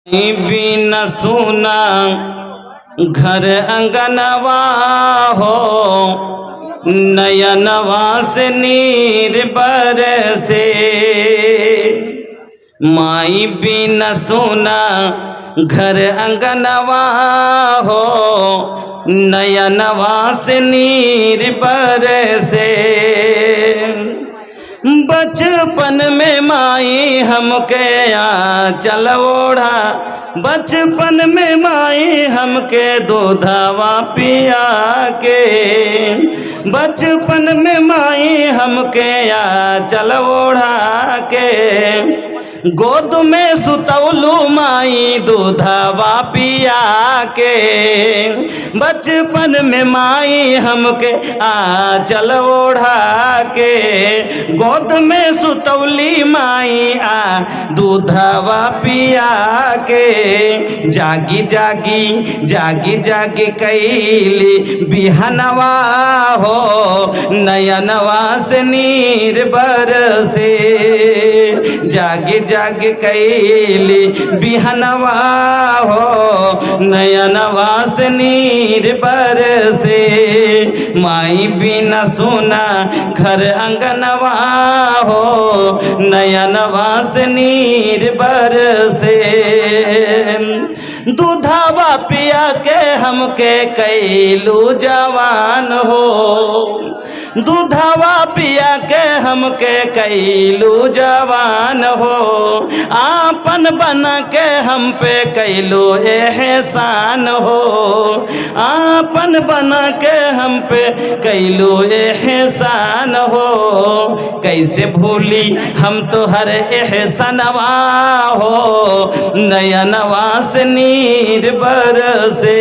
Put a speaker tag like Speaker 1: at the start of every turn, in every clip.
Speaker 1: बिना सुना घर अंगनवा हो, नयनवा से नीर बरसे। माई बिना सुना घर अंगनवा हो, नयनवा से नीर बरसे। बचपन में माई हमके आंचल ओढ़ा, बचपन में माई हमके दूधवा पिया के, बचपन में माई हमके आंचल ओढ़ा के। गोद में सुतौलू माई दूधवा पिया के, बचपन में माई हमके आंचल ओढ़ा के। गोद में सुतौली माई दूधवा पिया के। जागी जागी जागी जागी कैली बिहनवा हो, नयनवा से नीर बरसे। जागी जागी कैली बिहनवा हो, नयनवा से नीर बरसे। माई बिना सुना घर अंगनवा हो, नयनवा से नीर बरसे। दूधवा पिया के हमके कैलू जवान हो, दूधवा पिया के हमके कैलू जवान हो। आपन बना के हम पे कैलू एहसान हो, आपन बना के हम पे कैलू एहसान हो। कैसे भूली हम तो हर एहसानवा हो, नयनवा से नीर बरसे।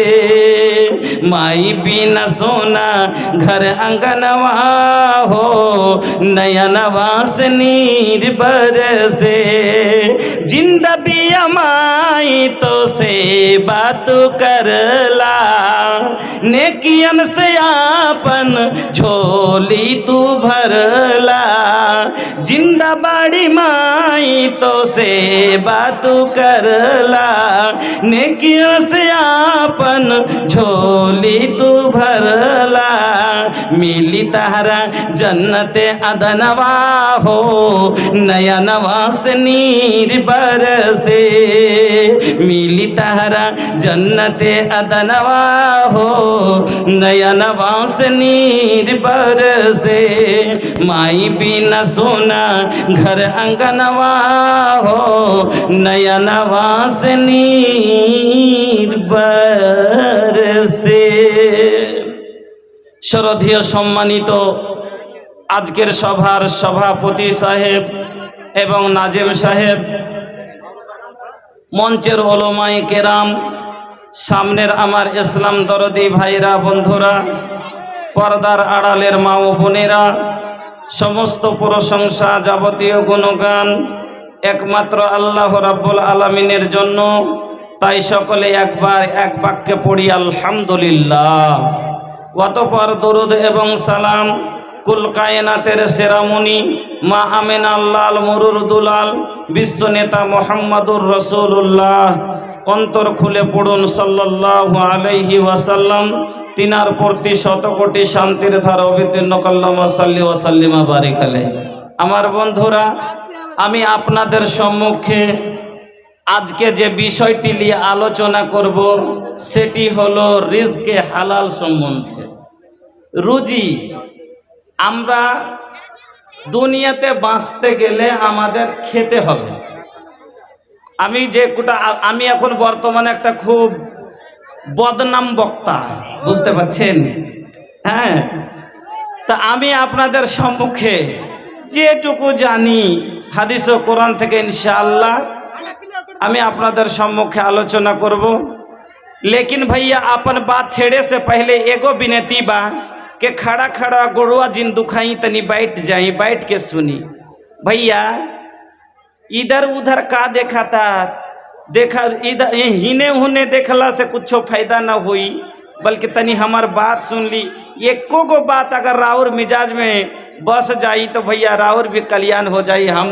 Speaker 1: माई बिना सोना घर अंगनवा हो, नयनवा से नीर बरसे। जिंदा बिया माई तो से बात करला, नेकियन से आपन झोली तू भरला। जिंदा बाड़ी माई तो से बात करला, नेकियन से आपन झोली तू भरला। मिली तहरा जन्नते अदनवा हो, नयनवा से नीर बरसे। मिली तहरा जन्नते अदनवा हो, नयनवा से नीर बरसे। माई बिना सोना घर अंगनवा हो, नयनवा से नीर बरसे। শ্রদ্ধেয় সম্মানিত আজকের সভার সভাপতি সাহেব এবং নাজেম সাহেব, মঞ্চের ওলামায়ে কেরাম, সামনের আমার ইসলাম দরদি ভাইরা বন্ধুরা, পর্দার আড়ালের মা ও বোনেরা, সমস্ত প্রশংসা যাবতীয় গুণগান একমাত্র আল্লাহ রাব্বুল আলামিনের জন্য। তাই সকলে একবার এক বাক্যে পড়ি আলহামদুলিল্লাহ। অতঃপর দরুদ এবং সালাম কুল কায়নাতের সেরামনি মা আমেনা লাল মুরুর দুলাল বিশ্ব নেতা মুহাম্মদুর রাসূলুল্লাহ। অন্তর খুলে পড়ুন সাল্লাল্লাহু আলাইহি ওয়াসাল্লাম। তিনার প্রতি শতকোটি শান্তির ধারা অবতীর্ণ কাল্লামা সাল্লি ওয়া সাল্লিমা বারিক আলাইহি। আমার বন্ধুরা, আমি আপনাদের সম্মুখে আজকে যে বিষয়টি নিয়ে আলোচনা করব সেটি হলো রিজকে হালাল সম্বন্ধে। রুজি, আমরা দুনিয়াতে বাঁচতে গেলে আমাদের খেতে হবে। আমি এখন বর্তমানে একটা খুব বদনাম বক্তা, বুঝতে পারছেন? হ্যাঁ, তা আমি আপনাদের সম্মুখে যেটুকু জানি হাদিস ও কোরআন থেকে ইনশাআল্লাহ আমি আপনাদের সম্মুখে आलोचना करब। लेकिन भैया अपन बात छेड़े से पहले एगो विनती बा के खड़ा खड़ा गोड़ुआ जिन दुखाई तनी बैठ जाई, बैठ के सुनी। भैया इधर उधर का देखा था, देखा इधर हिने हुने देखला से कुछ फायदा ना हुई, बल्कि तनी हमार बात सुन ली। एको गो बात अगर राउर मिजाज में बस जाई तो भैया राउर भी कल्याण हो जाई, हम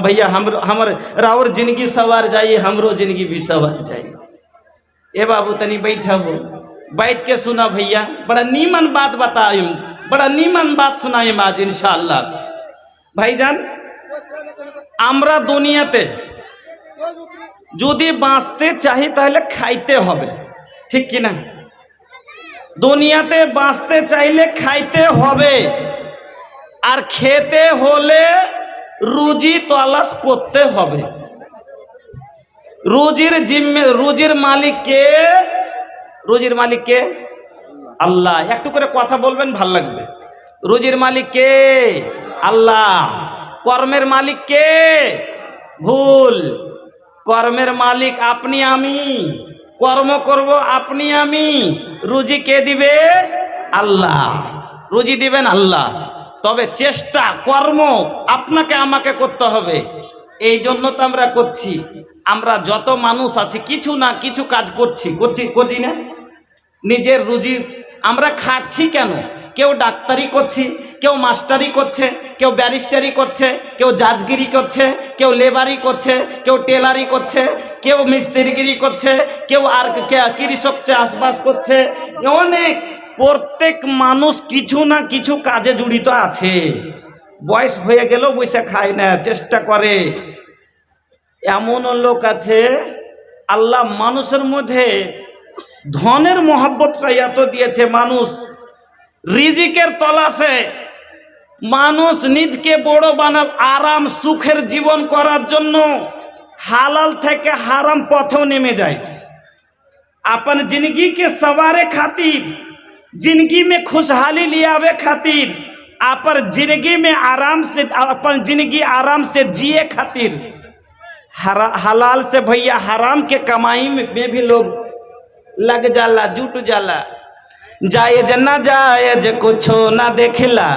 Speaker 1: भैया हमर राउर जिंदगी सवार जाई, हमरो जिंदगी भी सवार जाई। ए बाबू तनी बैठब, बैठ के सुना भैया, बड़ा नीमन बात बताइम, बड़ा नीमन बात सुनाइम आज इंशाअल्लाह। भाईजान আমরা দুনিয়াতে যদি বাঁচতে চাই তাহলে খাইতে হবে, ঠিক কি না? দুনিয়াতে বাঁচতে চাইলে খাইতে হবে, আর খেতে হলে রুজি তলাশ করতে হবে। রুজির মালিক কে? রুজির মালিক কে? আল্লাহ। একটু করে কথা বলবেন, ভাল লাগবে। রুজির মালিক কে? আল্লাহ। কর্মের মালিক কে? ভুল। কর্মের মালিক আপনি আমি, কর্ম করব আপনি আমি, রুজি কে দিবে? আল্লাহ। রুজি দিবেন আল্লাহ, তবে চেষ্টা কর্ম আপনাকে আমাকে করতে হবে। এই জন্য তো আমরা করছি, আমরা যত মানুষ আছি কিছু না কিছু কাজ করছি না, নিজের রুজি আমরা খাটছি কেন? কেউ ডাক্তারি করছি, কেউ মাস্টারি করছে, কেউ ব্যারিস্টারি করছে, কেউ জাজগিরি করছে, কেউ লেবারি করছে, কেউ টেলারি করছে, কেউ মিস্ত্রিগিরি করছে, কেউ আর কৃষক চাষবাস করছে। অনেক প্রত্যেক মানুষ কিছু না কিছু কাজে জড়িত আছে। বয়স হয়ে গেলেও বসে খায় না, চেষ্টা করে। এমন লোক আছে আল্লাহ মানুষের মধ্যে ধনের মহব্বতটা এত দিয়েছে, মানুষ রিজিকের তলাশে মানুষ নিজকে বড় বানাব, আরাম সুখের জীবন করার জন্য হালাল থেকে হারাম পথেও नेमे যায়। अपन जिंदगी के सवारे खातिर, जिंदगी में खुशहाली लियावे खातिर, अपन जिंदगी में आराम से, अपन जिंदगी आराम से जिए खातिर हलाल से भैया हराम के कमाई में भी लोग लग जाला, जुट जाला। जायज ना जायज कुछो ना देखला,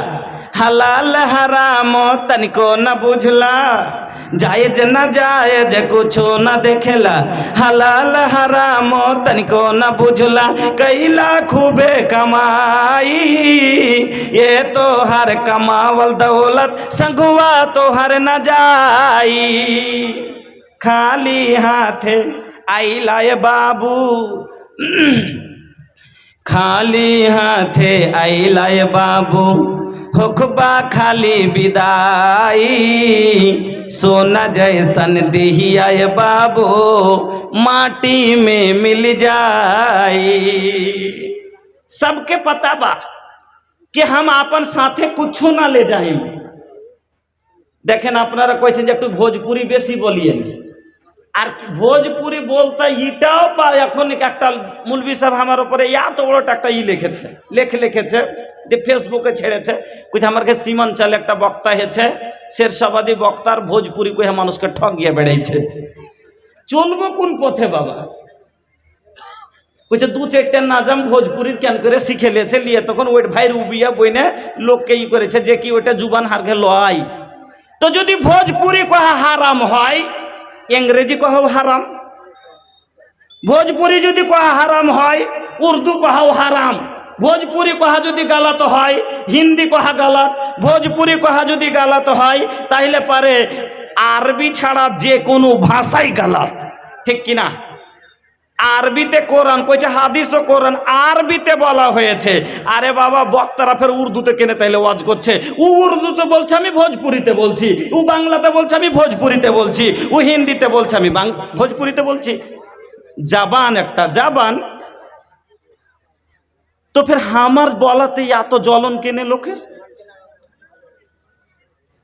Speaker 1: हलाल हराम तनिको न बुझला। जायज ना जायज कुछो न देखला, हलाल हराम तनिको न बुझला। कैला खूबे कमाई, ये तो हर कमावल दौलत संगुआ तो हर न जाई। खाली हाथे आइला ये बाबू, खाली हाथे आइला ये बाबू, होखबा खाली विदाई। सोना जैसन दिहिया ये बाबू, माटी में मिल जाई। सबके पता बा कि हम अपन साथे कुछ ना ले जाए। देखें अपनारा कहेছেন যে একটু ভোজপুরি বেশি বলিয়েন, আর ভোজপুরি বলতে ইটাও পা। এখন একটা মুলবি সাহেব আমার উপরে এত বড় একটা লিখেছে যে ফেসবুকে ছেড়েছে, কইতে আমার কাছে সীমাঞ্চলে একটা বক্তা হয়েছে, শেরশাবাদী বক্তার ভোজপুরি কইয়া মানুষকে ঠগিয়ে বেড়াইছে। চলবো কোন পথে বাবা? কইছে দু চারটে নাজাম ভোজপুরির কেন করে শিখে লেছে, লিয়ে তখন ওই ভাইয়ের উবিয়া বইনে লোককে ই করেছে যে কি ওইটা জুবান হারকে লয়। তো যদি ভোজপুরি কহা হারাম হয়, इंग्रेजी कहो हराम। भोजपुरी যদি कहा हराम হয়, उर्दू कहो हराम। भोजपुरी कहा যদি गलत হয়, हिंदी कहा गलत। भोजपुरी कहा যদি गलत হয়, তাহলে পারে আরবি ছাড়া যে কোনো ভাষাই गलत, ঠিক কি না? আরবিতে কোরআন কইছে, হাদিস ও কোরআন আরবিতে বলা হয়েছে। আরে বাবা বক্তারা ফের উর্দুতে কেনে তাইলে ওয়াজ করছে। ও উর্দুতে বলছে, আমি ভোজপুরিতে বলছি। ও বাংলাতে বলছে, আমি ভোজপুরিতে বলছি। ও হিন্দিতে বলছে, আমি ভোজপুরিতে বলছি। জাবান একটা জাবান। তো ফের আমার বলাতে এত জ্বলন কেনে লোকের?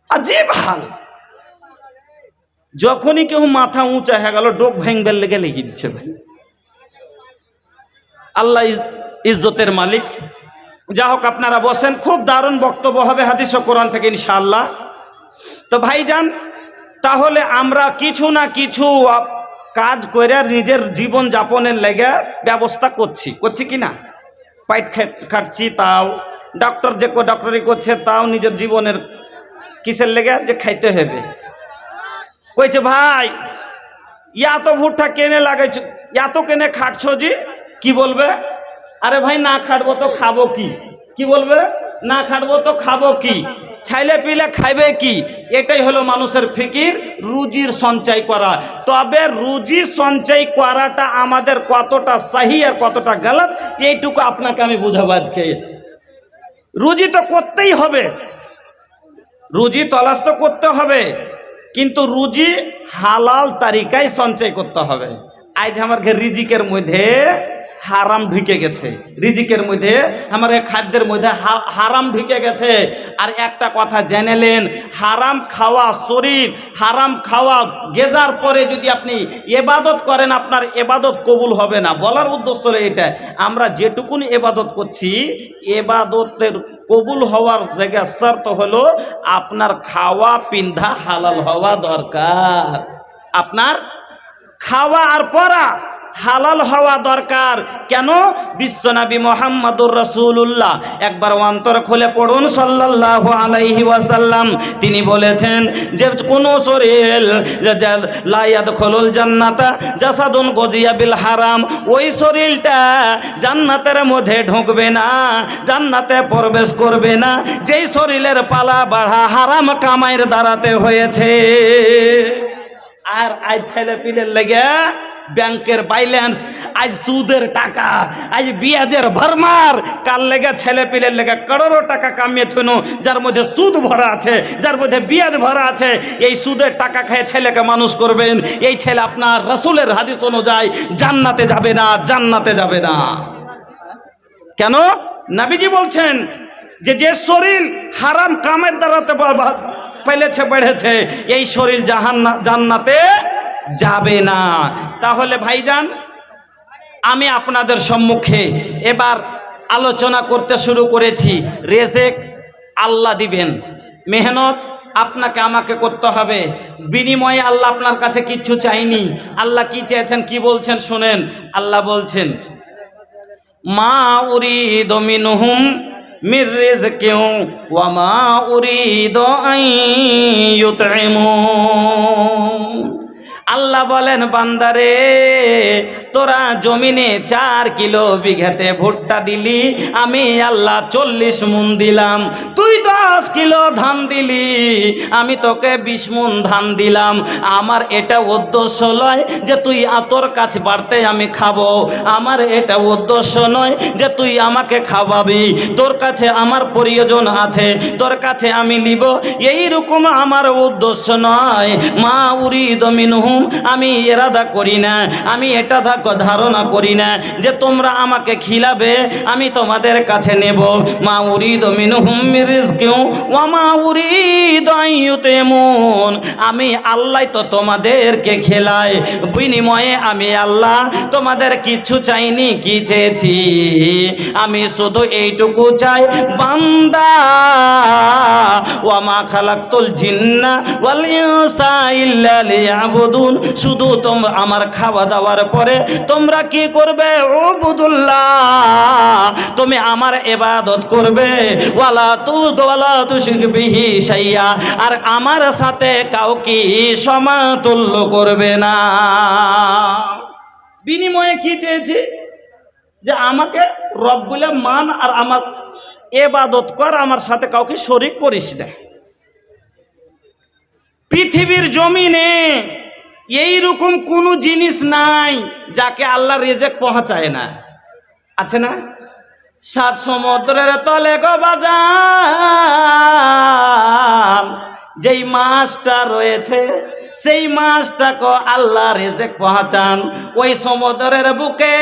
Speaker 1: আজীব হাল। যখনই কেউ মাথা উঁচা হয়ে গেল, ডোক ভেঙবেল লেগে লেগে দিচ্ছে। ভাই আল্লাহ ইজ্জতের মালিক। যা হোক আপনারা বসেন, খুব দারুণ বক্তব্য হবে হাদিস ও কোরআন থেকে ইনশাআল্লাহ। তো ভাইজান, তাহলে আমরা কিছু না কিছু কাজ করে নিজের জীবন যাপনের লেগে ব্যবস্থা করছি কি না? পাইট খাটছি, তাও ডক্টর যে ডক্টরি করছে, তাও নিজের জীবনের কিসের লেগে যে খাইতে হবে। কইছে ভাই এত ভুট্টা কেনে লাগাইছো, এত কেনে খাটছো জি? কি বলবে? আরে ভাই না খাটবো তো খাবো কি? কি বলবে? না খাটবো তো খাবো কি? ছেলে পিলে খাইবে কি, এটাই হলো মানুষের ফিকির, রুজির সঞ্চয় করা। তবে রুজি সঞ্চয় করাটা আমাদের কতটা সহি আর কতটা গলত, এইটুকু আপনাকে আমি বুঝাবো আজকে। রুজি তো করতেই হবে, রুজি তলাশ তো করতে হবে, কিন্তু রুজি হালাল তারিকায় সঞ্চয় করতে হবে। আজ আমার রিজিকের মধ্যে হারাম ঢুকে গেছে, রিজিকের মধ্যে আমার খাদ্যের মধ্যে হারাম ঢুকে গেছে। আর একটা কথা জেনেলেন, হারাম খাওয়া শরীর, হারাম খাওয়া গেজার পরে যদি আপনি এবাদত করেন, আপনার এবাদত কবুল হবে না। বলার উদ্দেশ্য হলো এটা, আমরা যেটুকুন এবাদত করছি, এবাদতের কবুল হওয়ার জায়গায় শর্ত হলো আপনার খাওয়া পিন্ধা হালাল হওয়া দরকার, আপনার খাওয়া আর পরা হালাল হওয়া দরকার। কেন? বিশ্বনবী মুহাম্মদুর রাসূলুল্লাহ, একবার অন্তর খুলে পড়ুন সাল্লাল্লাহু আলাইহি ওয়াসাল্লাম, তিনি বলেছেন যে কোন শরীর লা ইয়াদখুলুল জান্নাতা জাসাদুন গজিয়া বিল হারাম, ওই শরীরটা জান্নাতের মধ্যে ঢুকবে না, জান্নাতে প্রবেশ করবে না, যেই শরীরের পালা বাড়া হারাম কামাইয়ের দ্বারাতে হয়েছে। আর আজ ছেলে পিলের লেগে ব্যাংকের ব্যালেন্স, আজ সুদের টাকা, আজ বিয়াজের ভরমার, কাল লেগে ছেলে পিলের লেগে করোড়ো টাকা কামিয়ে থুনো, যার মধ্যে সুদ ভরা আছে, যার মধ্যে বিয়াজ ভরা আছে। এই সুদের টাকা খেয়ে ছেলেকে মানুষ করবেন, এই ছেলে আপনার রাসূলের হাদিস অনুযায়ী জান্নাতে যাবে না, জান্নাতে যাবে না। কেন? নবীজি বলছেন যে যে শরীর হারাম কামের দ্বারাতে পেলেছে বেড়েছে, এই শরীর জান্নাতে যাবে না। তাহলে ভাইজান, আমি আপনাদের সম্মুখে এবার আলোচনা করতে শুরু করেছি। রেজেক আল্লাহ দিবেন, মেহনত আপনাকে আমাকে করতে হবে, বিনিময়ে আল্লাহ আপনার কাছে কিচ্ছু চাইনি। আল্লাহ কি চেয়েছেন, কি বলছেন শুনেন। আল্লাহ বলছেন, মা উরিদু মিনহুম মির রিজকিন ওয়া মা উরিদু আন ইউতঈমুন। আল্লাহ বলেন, বান্দারে তোরা জমিনে 4 কিলো বিঘাতে ভুট্টা দিলি, আমি আল্লাহ 40 মণ দিলাম। তুই 10 কিলো ধান দিলি, আমি তোকে 20 মণ ধান দিলাম। আমার এটা উদ্দেশ্য নয় যে তুই তোর কাছে বাড়তে আমি খাবো, আমার এটা উদ্দেশ্য নয় যে তুই আমাকে খাওয়াবি, তোর কাছে আমার প্রয়োজন আছে, তোর কাছে আমি নিব, এইরকম আমার উদ্দেশ্য নয়। মা উরিদু মিনহুম, আমি ইরাদা করি না, আমি এটা ধারণা করি না যে তোমরা আমাকে খিলাবে, আমি তোমাদের কাছে নেব। মা উরিদু মিনহুম মির রিজকিন ওয়া মা উরিদু আন ইউতঈমুন, আমি আল্লাহ তো তোমাদেরকে খেলাই, বিনিময়ে আমি আল্লাহ তোমাদের কিছু চাইনি। কি চেয়েছি? আমি শুধু এইটুকু চাই, বান্দা ওয়া মা খালাকতুল জিন্না ওয়াল ইনসা ইল্লা লিয়াবুদুন, শুধু তোমরা আমার খাওয়া দাওয়ার পরে তোমরা কি করবে? উবুদুল্লাহ, তুমি আমার ইবাদত করবে, ওয়ালা তুশরিক বিহি শাইয়া, আর আমার সাথে কাউকে সমতুল্য করবে না। বিনিময়ে কি চেয়েছে? যে আমাকে রব বলে মান, আর আমার ইবাদত কর, আমার সাথে কাউকে শরীক করিস না। পৃথিবীর জমিনে এইরকম কোনো জিনিস নাই যাকে আল্লাহ রিজেক পৌঁছায় না, আছে না? 7 সমুদ্রের তলে গো বাজান, যেই মাছটা রয়েছে সেই মাছটাকে আল্লাহ রিজেক পৌঁছান। ওই সমুদ্রের বুকে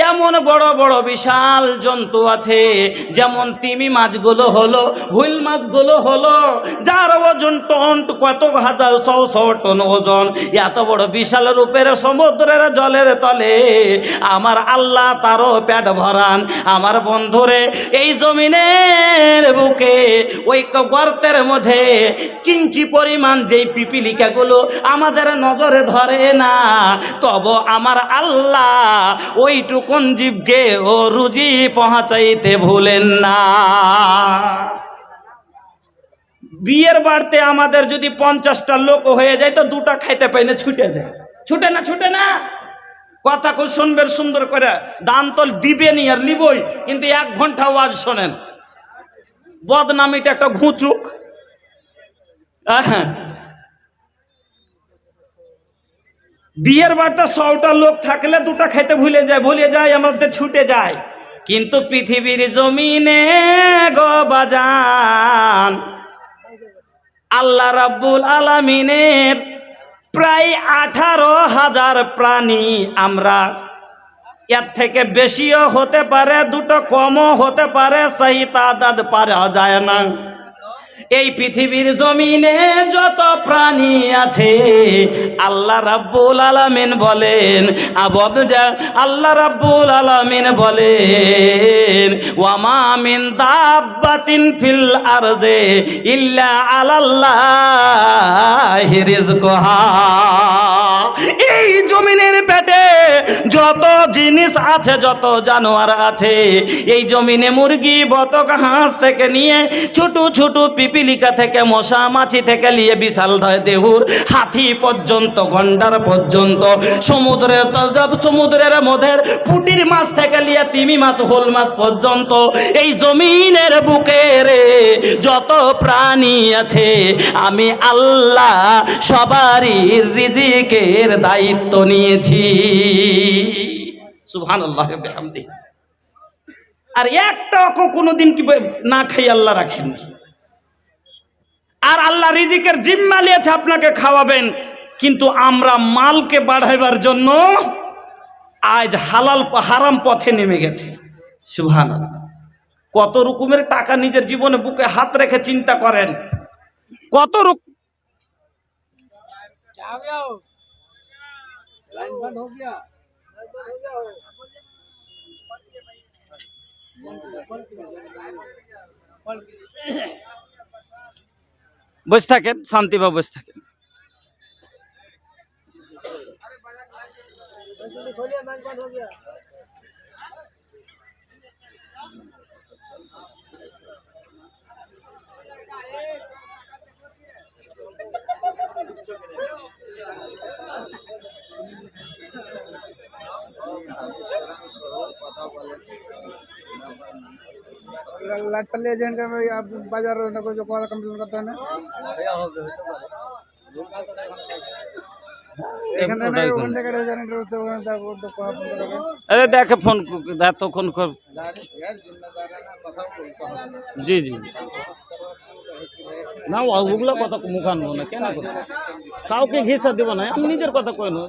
Speaker 1: এমন বড় বড় বিশাল জন্তু আছে, যেমন তিমি মাছগুলো হলো, হুইল মাছগুলো হলো, যার ওজন টন, কত হাজার 100 টন ওজন। এত বড় বিশাল রূপের সমুদ্রের জলের তলে আমার আল্লাহ তারও পেট ভরান। আমার বন্ধুরে, এই জমিনের বুকে ওই গর্তের মধ্যে কিঞ্চি পরিমাণ যেই পিপিলিকাগুলো আমাদের নজরে ধরে না, তবে আমার আল্লাহ ওইটুকুন জীবকে ও রুজি পৌঁছাইতে ভুলেন না। বিয়ের বাড়িতে আমাদের যদি 50টা লোক হয়ে যায়, তো 2টা খাইতে পাই না, ছুটে যায়। ছুটে না? ছুটে না? কথা কই শুনবেন সুন্দর করে, দান তো দিবেনই আর লিবই, কিন্তু 1 ঘন্টা ওয়াজ শোনেন। বদনামিটা একটা ঘুচুক, বিয়ের বাড়িতে 100টা লোক থাকলে 2টা খেতে ভুলে যায় আমাদের ছুটে যায়। কিন্তু পৃথিবীর জমিনে গো বাজান আল্লাহ রাব্বুল আলামিনের প্রায় 18,000 প্রাণী আমরা, এর থেকে বেশিও হতে পারে, 2টো কমও হতে পারে, সহি তাদাদ পারা যায় না। এই পৃথিবীর জমিনে যত প্রাণী আছে আল্লাহ রাব্বুল আলামিন বলেন, আল্লাহ রাব্বুল আলামিন বলেন ওয়া মা মিন দাব্বাতিন ফিল আরযি ইল্লা আলাল্লাহি রিজকুহা। এই জমিনের পেটে যত জিনিস আছে, যত জানোয়ার আছে, এই জমিনে মুরগি, বতক, হাঁস থেকে নিয়ে ছোট ছোট পিপিলিকা থেকে, মশা মাছি থেকে নিয়ে বিশাল দেহুর হাতি পর্যন্ত, গন্ডার পর্যন্ত, সমুদ্রের মধ্যে পুটির মাছ থেকে নিয়ে তিমি মাছ, হোল মাছ পর্যন্ত এই জমিনের বুকের যত প্রাণী আছে আমি আল্লাহ সবারই রিজিকের দায়িত্ব নিয়েছি। সুবহানাল্লাহ ওয়া বিহামদিহি। আর একটাও কোনোদিন কি না খাই আল্লাহ রাখেন। আর আল্লাহ রিজিকের জিম্মা নিয়েছে আপনাকে খাওয়াবেন, কিন্তু আমরা মালকে বাড়াইবার জন্য আজ হারাম পথে নেমে গেছি। সুবহানাল্লাহ। কত রকমের টাকা নিজের জীবনে বুকে হাত রেখে চিন্তা করেন, কত রকম। বসে থাকেন, শান্তিভাবে বসে থাকেন।
Speaker 2: लाइट पर ले जाएंगे आप बाजार जो कॉल कंप्लेन करते हैं ना
Speaker 1: अरे देखे फोन तখন জি জি না ওগুলো কথা মুখ আনবো না, কেন কাউকে ঘেঁষা দেব না, আমি নিজের কথা কই না।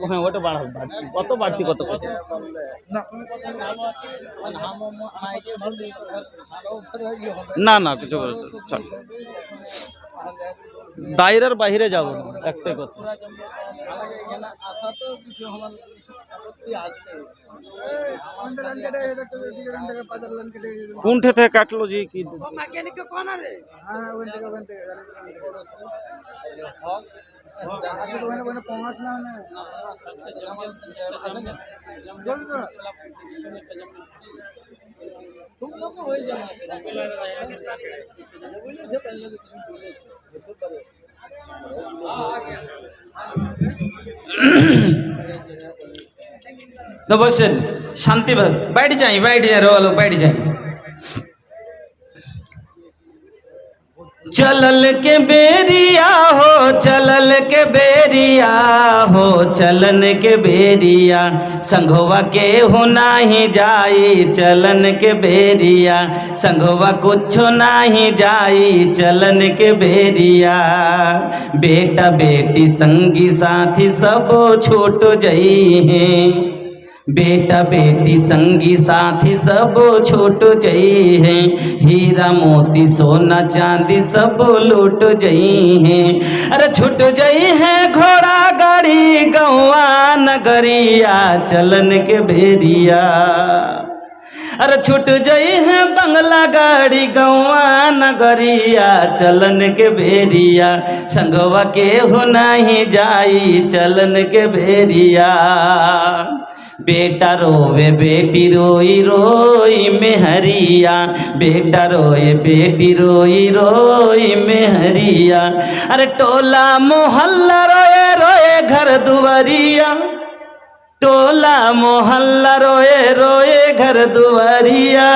Speaker 1: হ্যাঁ ওটা বাড়তি, কত বাড়তি কত কত না না কিছু করে দায়রার বাইরে যাব না, একটাই কথা। কোনঠে থেকে কাটলো জি কি तो বসেন শান্তি ভাবে, বাইরে যাই রোলো বাইরে যাই। चलल के बेरिया हो, चलल के बेरिया हो, चलन के बेरिया संघवा के हो नाही जाई, चलन के बेरिया संघवा कुछ नाही जाई, चलन के बेरिया बेटा बेटी संगी साथी सब छूट जई हैं, बेटा बेटी संगी साथी सब छूट जई हैं, हीरा मोती सोना चांदी सब लूट जई हैं। अरे छूट जई हैं घोड़ा गाड़ी गौआ नगरिया, चलन के बेरिया। अरे छूट जई है बंगला गाड़ी गौआ नगरिया, चलन के बेरिया संगवा के हो नहीं जाई, चलन के बेरिया बेटा रोवे बेटी रोई रोई मेहरिया, बेटा रोए बेटी रोई रोई मेहरिया, अरे टोला मोहल्ला रोए रोए घर दुआरिया, टोला मोहल्ला रोए रोए घर दुआरिया,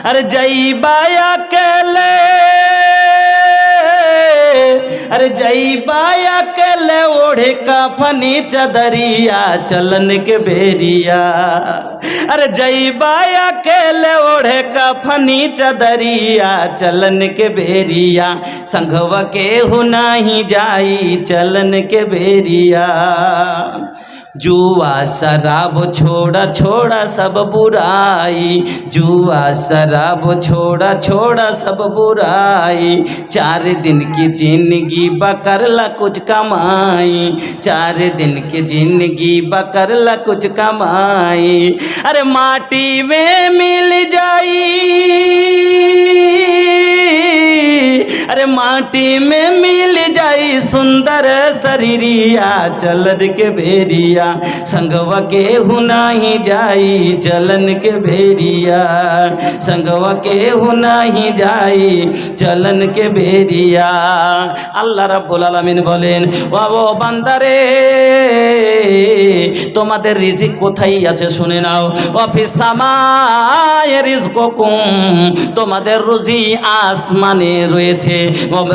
Speaker 1: अरे जईबा अकेले, अरे जईबा अकेले ओढ़े कफनी चदरिया चलन के बेरिया, अरे जईबा अकेले ओढ़े कफनी चदरिया चलन के बेरिया, संघवा के हो नाही जाई चलन के बेरिया। जुआ शराब छोड़ा छोड़ा सब बुराई, जुआ शराब छोड़ा छोड़ा सब बुराई, 4 दिन की जिंदगी बकरला कुछ कमाई, 4 दिन की जिंदगी बकरला कुछ कमाई, अरे माटी में मिल जाई, अरे माटी में मिल जाई सुंदर शरीरिया चलन के बेरिया, संगवा के हु नाही जाई चलन के बेरिया, संगवा के हु नाही जाई चलन के बेरिया। আল্লাহ রাব্বুল আলামিন বলেন, ও বান্দারে তোমাদের রিজিক কোথায় আছে শুনে নাও, অফিস সামায়ে রিজকুকুম, তোমাদের রুজি আসমানে রয়েছে,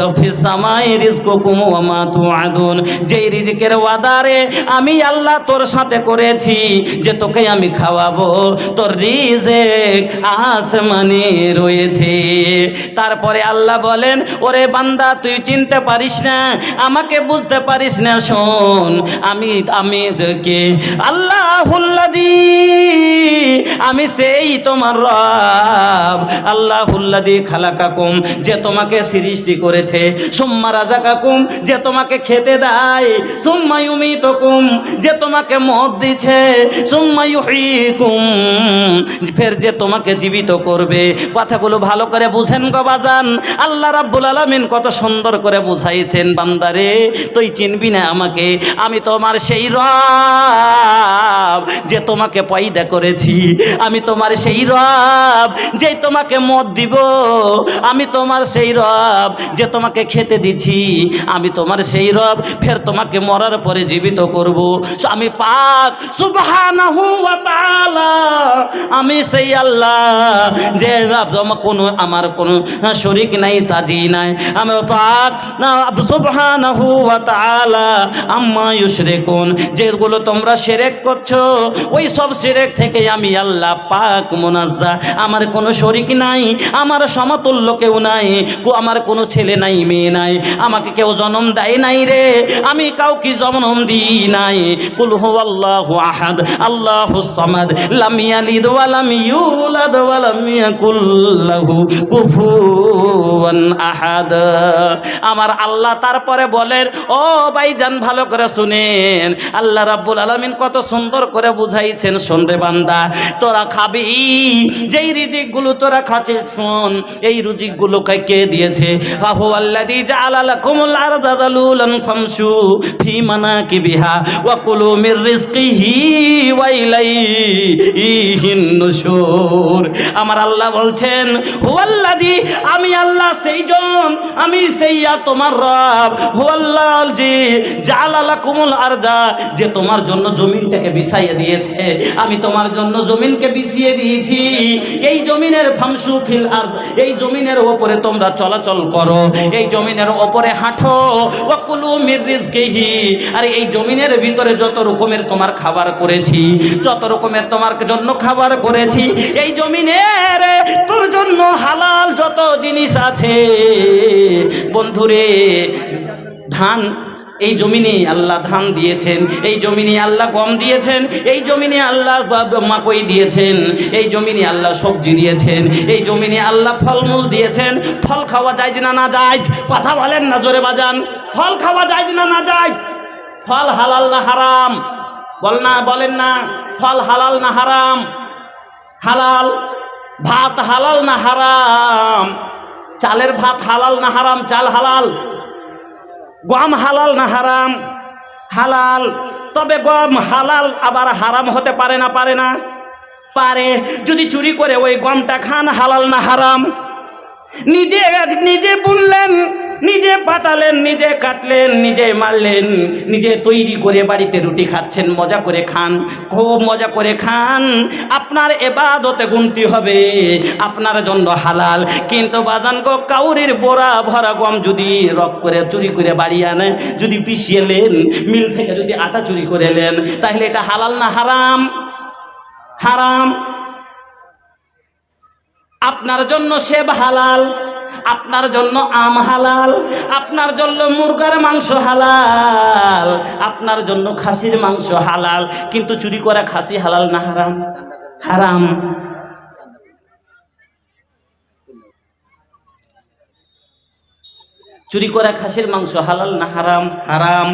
Speaker 1: অফিস সামায়ে রিজকুকুম ওয়া মা তুআদুন, যেই রিজিকের ওয়াদারে আমি আল্লাহ তোর সাথে করেছি যে তোকে আমি খাওয়াবো, তোর রিজিক আসমানে রয়েছে। তারপরে আল্লাহ বলেন, ওরে বান্দা তুই চিনতে পারিস না, আমাকে বুঝতে পারিস না, শোন আমি কে আল্লাহুল্লাযী, আমি সেই তোমার রব, আল্লাহুল্লাযী খালাকাকুম, যে তোমাকে সৃষ্টি করেছে, সুম্মা রাযাকাকুম, যে তোমাকে খেতে দেয়, সুম্মা ইউমীতুকুম, যে তোমাকে মত দিছে, সুম্মা ইউহয়ীকুম, ফের যে তোমাকে জীবিত করবে। কথাগুলো ভালো করে বুঝেন গো বাজান, আল্লাহ রাব্বুল আলামিন কত সুন্দর করে বুঝাইছেন, বান্দারে তুই চিনবি না আমাকে, আমি তোমার সেই রব যে তোমাকে পয়দা করেছি, আমি তোমার সেই রব যে তোমাকে মত দিব, আমি তোমার সেই রব যে তোমাকে খেতে দিছি, আমি তোমার সেই রব ফের তোমাকে মরার পরে জীবিত করব। আমি পাক সুবহানাহু ওয়া তাআলা, আমি সেই আল্লাহ যে আমার কোনো শরীক নাই, সাজি নাই, আমি পাক সুবহানাহু ওয়া তাআলা আম্মা ইউশরিকুন, যেগুলো তোমরা শিরক করছো ওই সব শিরক থেকে আমি আল্লাহ পাক মুনাজ্জা, আমার কোনো শরীক নাই, আমার সমতুল্য কেউ নাই, আমার কোনো ছেলে নাই, মেয়ে নাই, আমাকে কেউ জন্ম দেয় নাই রে, আমি কাউকে জন্ম দিই নাই। কুল হুয়াল্লাহু আহাদ আল্লাহুস সামাদ লাম ইয়ালিদ ওয়া লাম ইউলাদ ওয়া লাম ইয়াকুল লাহু কুফুয়ান আহাদ। আমার আল্লাহ তারপরে বলেন, ও ভাইজান ভালো করে শুনেন, আল্লাহ রাব্বুল আলামিন কত সুন্দর করে বুঝাইছেন, শোন রে বান্দা, তোরা খাবি যেই রিজিকগুলো তোরা খাচ্ছিস, শোন এই রিজিকগুলো কে দিয়েছে, হুয়াল্লাযী জাআলা লাকুমুল আরদা যালুলান ফামশু ফি মানাকিবিহা ওয়া কুলু মির রিজকিহি ওয়া ইলাইহিন নুশুর। আমার আল্লাহ বলছেন, হুয়াল্লাযী, আমি আল্লাহ সেইজন, আমি সেই তোমার রব, হুয়াল্লাযী জাআলা লাকুমুল আরদা, যে তোমার জন্য জমিনটাকে বিছাইয়ে দিয়েছে, আমি তোমার জন্য জমিনকে বিছিয়ে দিয়েছি, এই জমিনের ফামশু ফিল আরদ, এই জমিনের উপরে তোমরা চলাচল করো, এই জমিনের উপরে হাঁটো, ওয়া কুলু মির রিজকিহি, আর এই জমিনের ভিতরে যত রকমের তোমার খাবার করেছি, যত রকমের তোমার জন্য খাবার করেছি, এই জমিনের তোর জন্য হালাল যত জিনিস আছে বন্ধুরে, ধান এই জমিনে আল্লাহ ধান দিয়েছেন, এই জমিনে আল্লাহ গম দিয়েছেন, এই জমিনে আল্লাহ মাকই দিয়েছেন, এই জমিনে আল্লাহ সবজি দিয়েছেন, এই জমিনে আল্লাহ ফলমূল দিয়েছেন। ফল খাওয়া যায় না না যায়? কথা বলেন না জোরে বাজান, ফল খাওয়া যায় না না যায়? ফল হালাল না হারাম? বলেন না, ফল হালাল না হারাম? হালাল। ভাত হালাল না হারাম? চালের ভাত হালাল না হারাম? চাল হালাল। গম হালাল না হারাম? হালাল। তবে গম হালাল আবার হারাম হতে পারে না? পারে না? পারে। যদি চুরি করে ওই গমটা খান, হালাল না হারাম? নিজে বুনলেন, নিজে পাঠালেন, নিজে কাটলেন, নিজে মারলেন, নিজে তৈরি করে বাড়িতে রুটি খাচ্ছেন, মজা করে খান, খুব মজা করে খান, আপনার ইবাদতে গুনতি হবে, আপনার জন্য হালাল। কিন্তু বাজান গো, কাউরির বোরা ভরা গম যদি রক করে চুরি করে বাড়ি আনে, যদি পিষিয়ে নেন, মিল থেকে যদি আটা চুরি করে নেন, তাহলে এটা হালাল না হারাম? হারাম। আপনার জন্য সেব হালাল, আপনার জন্য আম হালাল, আপনার জন্য মুরগার মাংস হালাল, আপনার জন্য খাসির মাংস হালাল, কিন্তু চুরি করা খাসি হালাল না হারাম? হারাম। চুরি করা খাসির মাংস হালাল না হারাম? হারাম।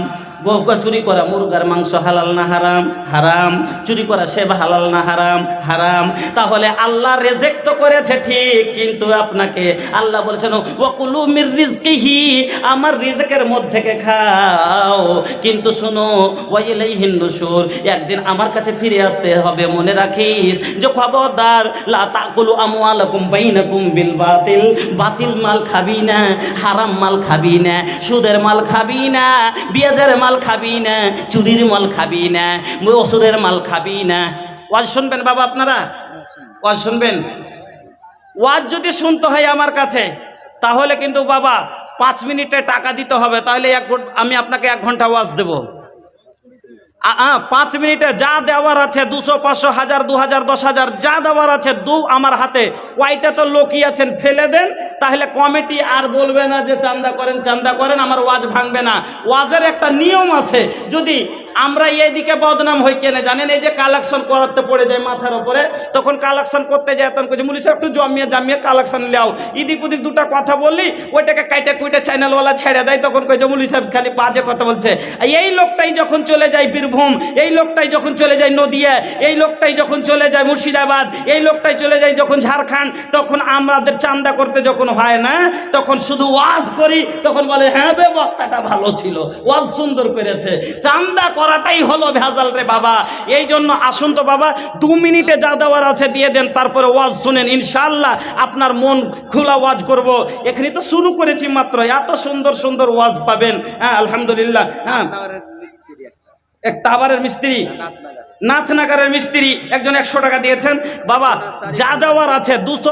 Speaker 1: চুরি করা মুরগার মাংস হালাল না হারাম? হারাম। চুরি করা সেব হালাল না হারাম? হারাম। তাহলে আল্লাহ রিজেক্ট তো করেছে ঠিক, কিন্তু আপনাকে আল্লাহ বলেছেন ওয়াকুলু মির রিজকিহি, আমার রিজকের মধ্যে থেকে খাও, কিন্তু শোনো ওয়াইলাইহিন নুশুর, একদিন আমার কাছে ফিরে আসতে হবে। মনে রাখিস যে খবরদার, লা তাকুলু আমওয়ালাকুম বাইনাকুম বিল বাতিল, বাতিল মাল খাবি না, হারাম মাল খাবি না, সুদের মাল খাবি না, বিয়াজের মাল খাবি না, চুরির মাল খাবি না, অসুরের মাল খাবি না। ওয়াজ শুনবেন বাবা আপনারা? ওয়াজ শুনবেন? ওয়াজ যদি শুনতে হয় আমার কাছে, তাহলে কিন্তু বাবা 5 মিনিটে টাকা দিতে হবে, তাহলে আমি আপনাকে 1 ঘন্টা ওয়াজ দেব। 5 মিনিটে যা দেওয়ার আছে, 200, 500, 1000, 2000, 10,000 যা দেওয়ার আছে আমার হাতে। কয়টা তো লোকই আছেন, ফেলে দেন, তাহলে কমিটি আর বলবে না যে চান্দা করেন চান্দা করেন, আমার ওয়াজ ভাঙবে না। ওয়াজের একটা নিয়ম আছে, যদি আমরা এইদিকে বদনাম হই কেনে জানেন, এই যে কালেকশন করাতে পড়ে যায় মাথার ওপরে, তখন কালেকশন করতে যায়, তখন কিছু মুলি সাহেব একটু জমিয়ে কালেকশন লাও, এদিক ওদিক দুটা কথা বললি ওইটাকে কাইটা কুইটা চ্যানেলওয়ালা ছেড়ে দেয়, তখন কইছে মুলি সাহেব খালি বাজে কথা বলছে। এই লোকটাই যখন চলে যায় বীরভূম, এই লোকটাই যখন চলে যায় নদিয়া, এই লোকটাই যখন চলে যায় মুর্শিদাবাদ, এই লোকটাই চলে যায় যখন ঝাড়খণ্ড, তখন আমাদের চান্দা করতে যখন হয় না, তখন শুধু ওয়াজ করি, তখন বলে হ্যাঁ বে বক্তাটা ভালো ছিল, ওয়াজ সুন্দর করেছে। চান্দা করাটাই হলো ভেজাল রে বাবা। এই জন্য আসুন তো বাবা, 2 মিনিটে যা দেওয়ার আছে দিয়ে দেন, তারপরে ওয়াজ শুনেন, ইনশাআল্লাহ আপনার মন খোলা ওয়াজ করব। এখানে তো শুরু করেছি মাত্র, এত সুন্দর সুন্দর ওয়াজ পাবেন। হ্যাঁ আলহামদুলিল্লাহ। হ্যাঁ, এক টাওয়ারের মিস্ত্রি, নাথনগরের মিস্ত্রি একজন 100 টাকা দিয়েছেন। বাবা যা দেওয়ার আছে 200